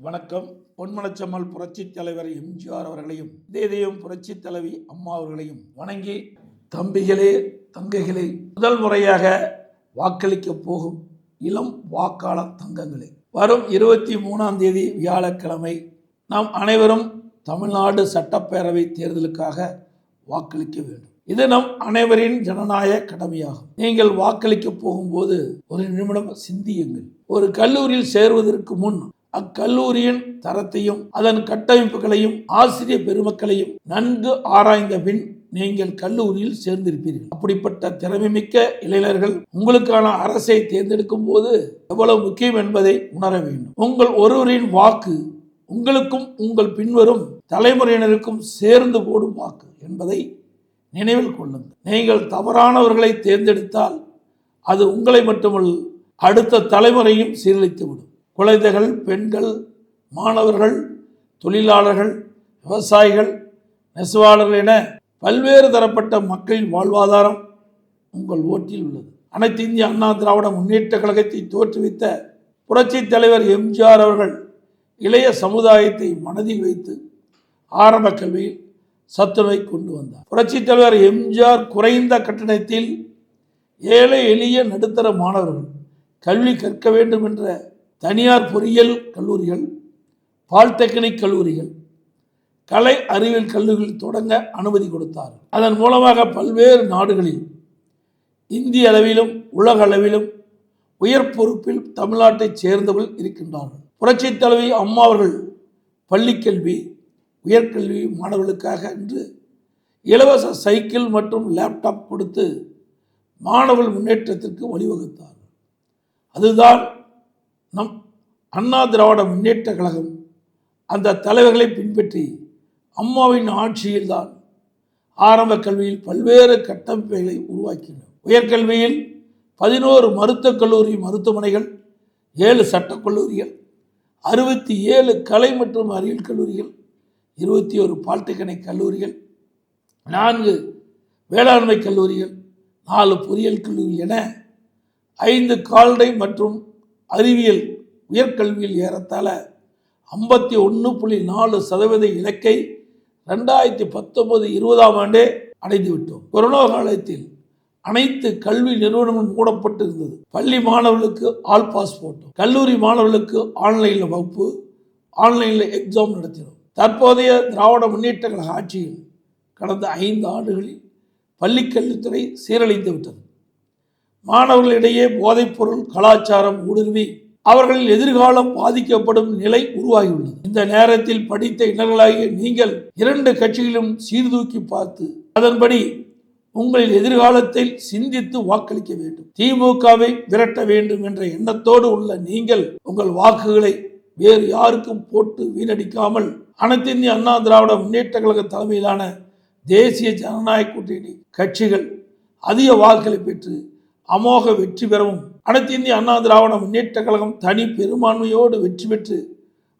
வணக்கம். பொன்மனச்செம்மல் புரட்சித் தலைவர் எம்ஜிஆர் அவர்களையும் இதயம் புரட்சித் தலைவி அம்மா அவர்களையும் வணங்கி, தம்பிகளே தங்கைகளே, முதல் முறையாக வாக்களிக்க போகும் இளம் வாக்காளர் தங்கங்களே, வரும் 23ஆம் தேதி வியாழக்கிழமை நாம் அனைவரும் தமிழ்நாடு சட்டப்பேரவை தேர்தலுக்காக வாக்களிக்க வேண்டும். இது நம் அனைவரின் ஜனநாயக கடமையாகும். நீங்கள் வாக்களிக்க போகும்போது ஒரு நிமிடம் சிந்தியுங்கள். ஒரு கல்லூரியில் சேருவதற்கு முன் அக்கல்லூரியின் தரத்தையும் அதன் கட்டமைப்புகளையும் ஆசிரியர் பெருமக்களையும் நன்கு ஆராய்ந்த பின் நீங்கள் கல்லூரியில் சேர்ந்திருப்பீர்கள். அப்படிப்பட்ட திறமைமிக்க இளைஞர்கள் உங்களுக்கான அரசை தேர்ந்தெடுக்கும் போது எவ்வளவு முக்கியம் என்பதை உணர வேண்டும். உங்கள் ஒருவரின் வாக்கு உங்களுக்கும் உங்கள் பின்வரும் தலைமுறையினருக்கும் சேர்ந்து போடும் வாக்கு என்பதை நினைவில் கொள்ளுங்கள். நீங்கள் தவறானவர்களை தேர்ந்தெடுத்தால் அது உங்களை மட்டுமல்ல, அடுத்த தலைமுறையும் சீரழித்துவிடும். குழந்தைகள், பெண்கள், மாணவர்கள், தொழிலாளர்கள், விவசாயிகள், நெசவாளர்கள் என பல்வேறு தரப்பட்ட மக்களின் வாழ்வாதாரம் உங்கள் ஓட்டில் உள்ளது. அனைத்து இந்திய அண்ணா திராவிட முன்னேற்ற கழகத்தை தோற்றுவித்த புரட்சித் தலைவர் எம்ஜிஆர் அவர்கள் இளைய சமுதாயத்தை மனதில் வைத்து ஆரம்ப கல்வியில் சத்துணவை கொண்டு வந்தார். புரட்சித் தலைவர் எம்ஜிஆர் குறைந்த கட்டணத்தில் ஏழை எளிய நடுத்தர மாணவர்கள் கல்வி கற்க வேண்டும் என்ற தனியார் பொறியியல் கல்லூரிகள், பாலிடெக்னிக் கல்லூரிகள், கலை அறிவியல் கல்லூரிகள் தொடங்க அனுமதி கொடுத்தார். அதன் மூலமாக பல்வேறு நாடுகளில் இந்திய அளவிலும் உலக அளவிலும் உயர் பொறுப்பில் தமிழ்நாட்டைச் சேர்ந்தவர்கள் இருக்கின்றார்கள். புரட்சித் தலைவி அம்மா அவர்கள் பள்ளிக்கல்வி, உயர்கல்வி மாணவர்களுக்காக என்று இலவச சைக்கிள் மற்றும் லேப்டாப் கொடுத்து மாணவர்கள் முன்னேற்றத்திற்கு வழிவகுத்தார். அதுதான் நம் அண்ணா திராவிட முன்னேற்ற கழகம் அந்த தலைவர்களை பின்பற்றி அம்மாவின் ஆட்சியில்தான் ஆரம்ப கல்வியில் பல்வேறு கட்டமைப்புகளை உருவாக்கினர். உயர்கல்வியில் 11 மருத்துவக் கல்லூரி மருத்துவமனைகள், 7 சட்டக்கல்லூரிகள், 67 கலை மற்றும் அறிவியல் கல்லூரிகள், 21 பாலிடெக்னிக் கல்லூரிகள், 4 வேளாண்மை கல்லூரிகள், 4 பொறியியல் கல்லூரிகள் என 5 கால்நடை மற்றும் அறிவியல் உயர்கல்வியில் ஏறத்தாழ 51.4% இலக்கை 2019-20ஆம் ஆண்டே அடைந்துவிட்டோம். கொரோனா காலத்தில் அனைத்து கல்வி நிறுவனங்களும் மூடப்பட்டு இருந்தது. பள்ளி மாணவர்களுக்கு ஆல் பாஸ் போட்டோம். கல்லூரி மாணவர்களுக்கு ஆன்லைனில் வகுப்பு, ஆன்லைனில் எக்ஸாம் நடத்தினோம். தற்போதைய திராவிட முன்னேற்ற கழக ஆட்சியில் கடந்த 5 ஆண்டுகளில் பள்ளிக்கல்வித்துறை சீரழிந்து விட்டது. மாணவர்களிடையே போதைப்பொருள் கலாச்சாரம் ஊடுருவி அவர்களின் எதிர்காலம் பாதிக்கப்படும் நிலை உருவாகியுள்ளது. இந்த நேரத்தில் படித்த இளைஞர்களாகிய நீங்கள் 2 கட்சிகளிலும் சீர்தூக்கி பார்த்து அதன்படி உங்களின் எதிர்காலத்தில் சிந்தித்து வாக்களிக்க வேண்டும். திமுகவை விரட்ட வேண்டும் என்ற எண்ணத்தோடு உள்ள நீங்கள் உங்கள் வாக்குகளை வேறு யாருக்கும் போட்டு வீணடிக்காமல் அனைத்து இந்திய அண்ணா திராவிட முன்னேற்ற கழக தலைமையிலான தேசிய ஜனநாயக கூட்டணி கட்சிகள் அதிக வாக்குகளை பெற்று அமோக வெற்றி பெறவும், அனைத்து இந்திய அண்ணா திராவிட முன்னேற்ற கழகம் தனி பெரும்பான்மையோடு வெற்றி பெற்று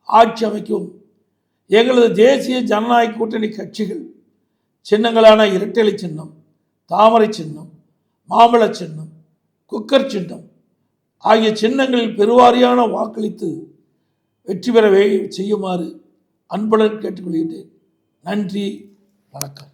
ஆட்சி அமைக்கவும் எங்களது தேசிய ஜனநாயக கூட்டணி கட்சிகள் சின்னங்களான இரட்டை சின்னம், தாமரை சின்னம், மாம்பழ சின்னம், குக்கர் சின்னம் ஆகிய சின்னங்களில் பெருவாரியான வாக்களித்து வெற்றி பெற செய்யுமாறு அன்புடன் கேட்டுக்கொள்கிறேன். நன்றி, வணக்கம்.